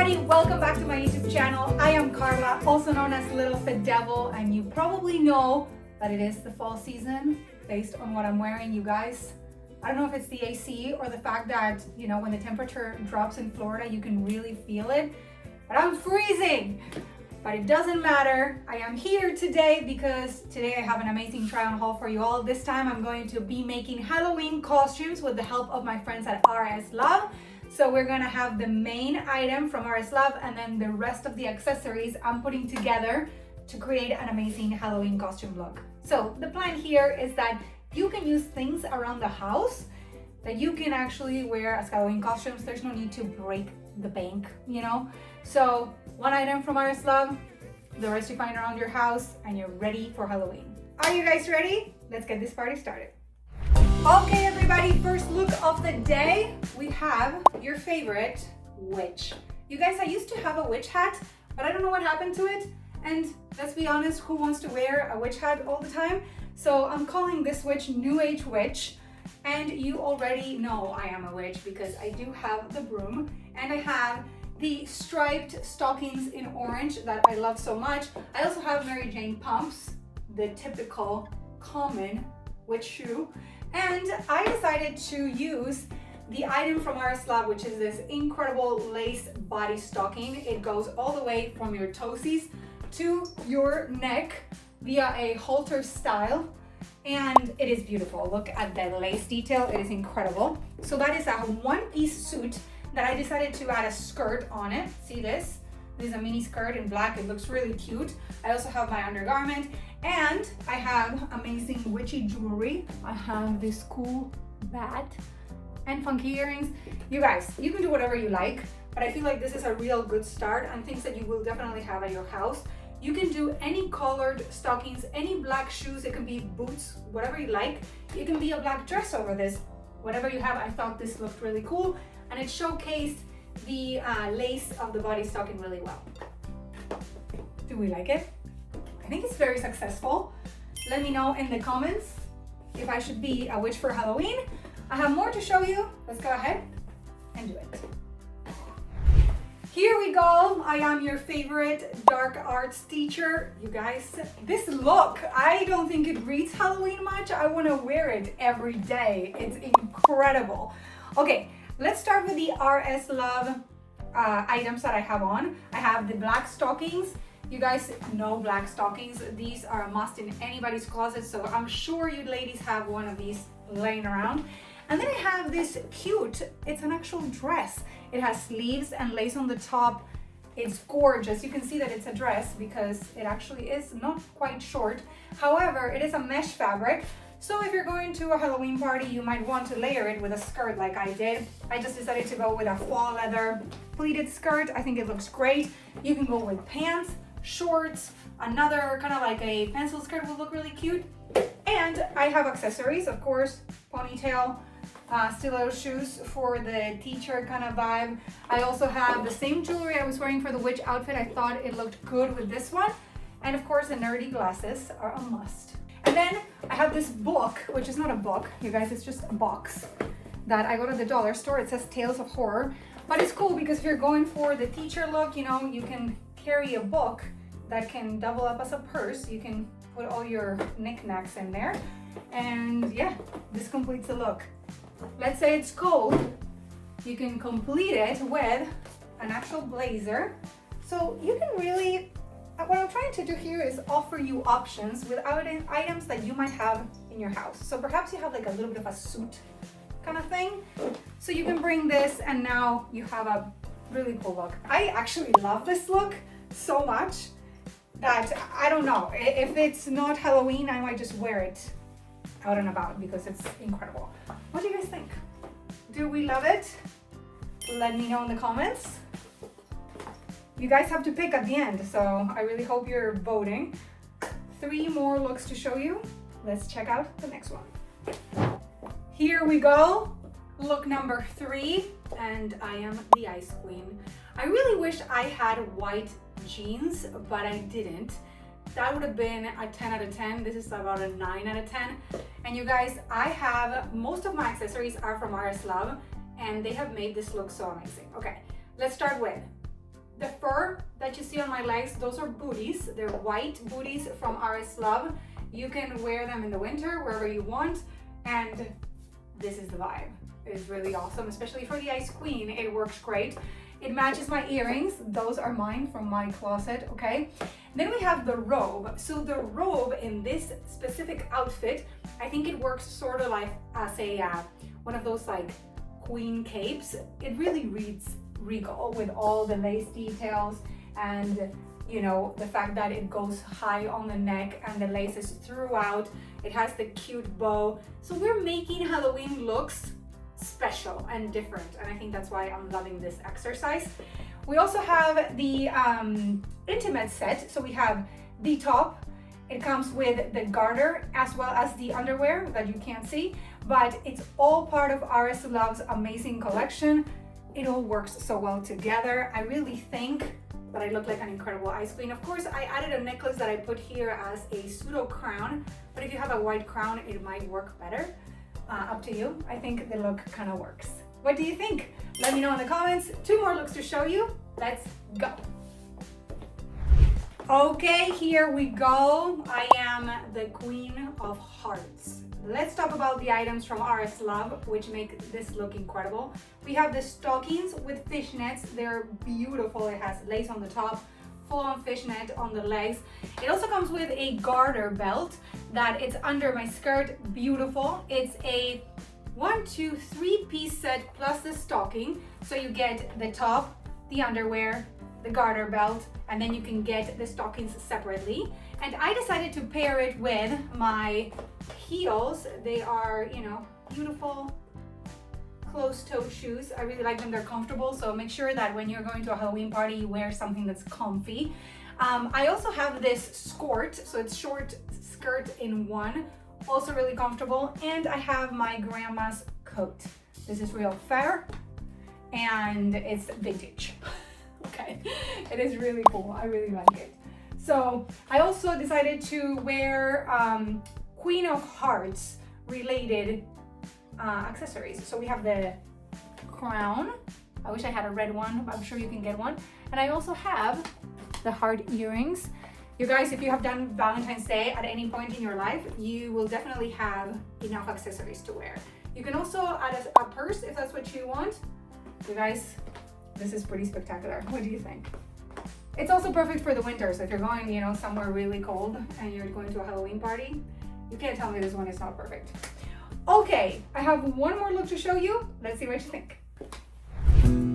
everybody, welcome back to my YouTube channel. I am Carla, also known as LittleFitDevil, and you probably know that it is the fall season based on what I'm wearing, you guys. I don't know if it's the AC or the fact that, you know, when the temperature drops in Florida, you can really feel it, but I'm freezing. But it doesn't matter. I am here today because today I have an amazing try on haul for you all. This time I'm going to be making Halloween costumes with the help of my friends at RSLove. So we're gonna have the main item from RSLove and then the rest of the accessories I'm putting together to create an amazing Halloween costume look. So the plan here is that you can use things around the house that you can actually wear as Halloween costumes. There's no need to break the bank, you know? So one item from RSLove, the rest you find around your house, and you're ready for Halloween. Are you guys ready? Let's get this party started. Okay, everybody, first look of the day, we have your favorite witch. You guys, I used to have a witch hat, but I don't know what happened to it. And let's be honest, who wants to wear a witch hat all the time? So I'm calling this witch New Age Witch. And you already know I am a witch because I do have the broom and I have the striped stockings in orange that I love so much. I also have Mary Jane pumps, the typical common witch shoe. And I decided to use the item from RSLove, which is this incredible lace body stocking. It goes all the way from your toesies to your neck via a halter style. And it is beautiful. Look at the lace detail, it is incredible. So that is a one-piece suit that I decided to add a skirt on it. See this? This is a mini skirt in black, it looks really cute. I also have my undergarment and I have amazing witchy jewelry. I have this cool bat and funky earrings. You guys, you can do whatever you like, but I feel like this is a real good start and things that you will definitely have at your house. You can do any colored stockings, any black shoes, it can be boots, whatever you like. It can be a black dress over this, whatever you have. I thought this looked really cool and it showcased the lace of the body stocking really well. Do we like it? I think it's very successful. Let me know in the comments if I should be a witch for Halloween. I have more to show you. Let's go ahead and do it. Here we go. I am your favorite dark arts teacher. You guys, this look, I don't think it reads Halloween much. I want to wear it every day. It's incredible. Okay, let's start with the RSLove items that I have on. I have the black stockings. You guys know black stockings. These are a must in anybody's closet, so I'm sure you ladies have one of these laying around. And then I have this cute, it's an actual dress. It has sleeves and lace on the top. It's gorgeous. You can see that it's a dress because it actually is not quite short. However, it is a mesh fabric. So if you're going to a Halloween party, you might want to layer it with a skirt like I did. I just decided to go with a faux leather pleated skirt. I think it looks great. You can go with pants, shorts, another kind of like a pencil skirt will look really cute. And I have accessories, of course, ponytail, stiletto shoes for the teacher kind of vibe. I also have the same jewelry I was wearing for the witch outfit. I thought it looked good with this one. And of course, the nerdy glasses are a must. And then I have this book, which is not a book, you guys, it's just a box that I got at the dollar store. It says Tales of Horror, but it's cool because if you're going for the teacher look, you know, you can carry a book that can double up as a purse. You can put all your knickknacks in there. And yeah, this completes the look. Let's say it's cold, you can complete it with an actual blazer. So you can really, what I'm trying to do here is offer you options with items that you might have in your house. So perhaps you have like a little bit of a suit kind of thing. So you can bring this and now you have a really cool look. I actually love this look so much that I don't know, if it's not Halloween, I might just wear it out and about because it's incredible. What do you guys think? Do we love it? Let me know in the comments. You guys have to pick at the end, so I really hope you're voting. 3 more looks to show you. Let's check out the next one. Here we go. Look number 3, and I am the Ice Queen. I really wish I had white jeans, but I didn't. That would have been a 10 out of 10. This is about a 9 out of 10. And you guys, I have, most of my accessories are from RSLove and they have made this look so amazing. Okay, let's start with The fur that you see on my legs, those are booties. They're white booties from RSLove. You can wear them in the winter, wherever you want. And this is the vibe. It's really awesome, especially for the Ice Queen. It works great. It matches my earrings. Those are mine from my closet, okay? Then we have the robe. So the robe in this specific outfit, I think it works sort of like as a, one of those like queen capes. It really reads regal with all the lace details and, you know, the fact that it goes high on the neck and the lace is throughout. It has the cute bow. So we're making Halloween looks special and different, and I think that's why I'm loving this exercise. We also have the intimate set. So we have the top. It comes with the garter as well as the underwear that you can't see, but it's all part of RSLove's amazing collection. It all works so well together. I really think that I look like an incredible Ice Queen. Of course, I added a necklace that I put here as a pseudo crown, but if you have a white crown, it might work better. Up to you. I think the look kind of works. What do you think? Let me know in the comments. 2 more looks to show you. Let's go. Okay, here we go. I am the Queen of Hearts. Let's talk about the items from RSLove, which make this look incredible. We have the stockings with fishnets. They're beautiful. It has lace on the top, full-on fishnet on the legs. It also comes with a garter belt that it's under my skirt. Beautiful. It's a 1, 2, 3-piece set plus the stocking. So you get the top, the underwear, the garter belt, and then you can get the stockings separately. And I decided to pair it with my heels. They are, you know, beautiful closed-toe shoes. I really like them. They're comfortable, so make sure that when you're going to a Halloween party, you wear something that's comfy. I also have this skirt, so it's short skirt in one, also really comfortable. And I have my grandma's coat. This is real fur, and it's vintage. Okay, it is really cool. I really like it. So I also decided to wear Queen of Hearts related accessories. So we have the crown. I wish I had a red one, but I'm sure you can get one. And I also have the heart earrings. You guys, if you have done Valentine's Day at any point in your life, you will definitely have enough accessories to wear. You can also add a purse if that's what you want. You guys, this is pretty spectacular. What do you think? It's also perfect for the winter. So if you're going, you know, somewhere really cold and you're going to a Halloween party, you can't tell me this one is not perfect. Okay, I have one more look to show you. Let's see what you think.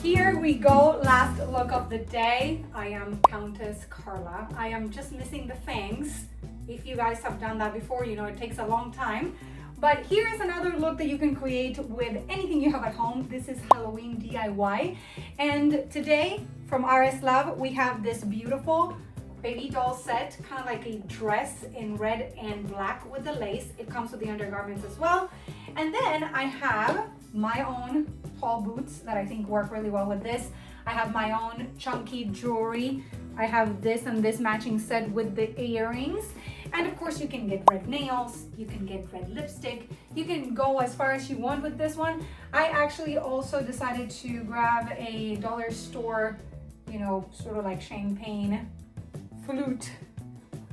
Here we go, last look of the day. I am Countess Carla. I am just missing the fangs. If you guys have done that before, you know it takes a long time. But here is another look that you can create with anything you have at home. This is Halloween DIY. And today from RSLove, we have this beautiful baby doll set, kind of like a dress in red and black with the lace. It comes with the undergarments as well. And then I have my own tall boots that I think work really well with this. I have my own chunky jewelry. I have this and this matching set with the earrings. And of course you can get red nails, you can get red lipstick, you can go as far as you want with this one. I actually also decided to grab a dollar store, you know, sort of like champagne flute,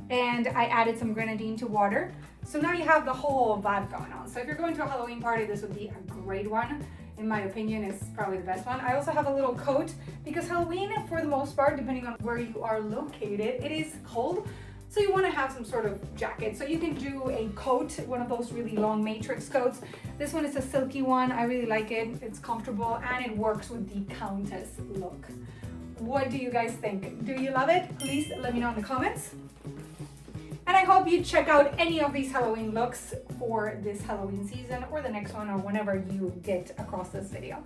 and I added some grenadine to water. So now you have the whole vibe going on. So if you're going to a Halloween party, this would be a great one. In my opinion, it's probably the best one. I also have a little coat because Halloween, for the most part, depending on where you are located, it is cold. So you want to have some sort of jacket. So you can do a coat, one of those really long matrix coats. This one is a silky one. I really like it. It's comfortable and it works with the Countess look. What do you guys think? Do you love it? Please let me know in the comments. And I hope you check out any of these Halloween looks for this Halloween season or the next one or whenever you get across this video.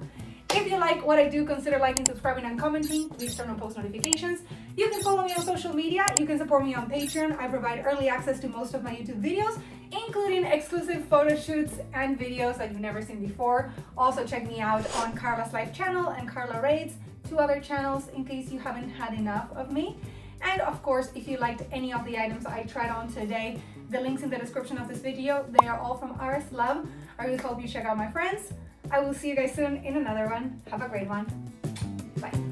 If you like what I do, consider liking, subscribing, and commenting. Please turn on post notifications. You can follow me on social media. You can support me on Patreon. I provide early access to most of my YouTube videos, including exclusive photo shoots and videos that you've never seen before. Also check me out on Carla's Life channel and Carla Raids, 2 other channels in case you haven't had enough of me. And of course, if you liked any of the items I tried on today, the links in the description of this video, they are all from RSLove. I really hope you check out my friends. I will see you guys soon in another one. Have a great one. Bye.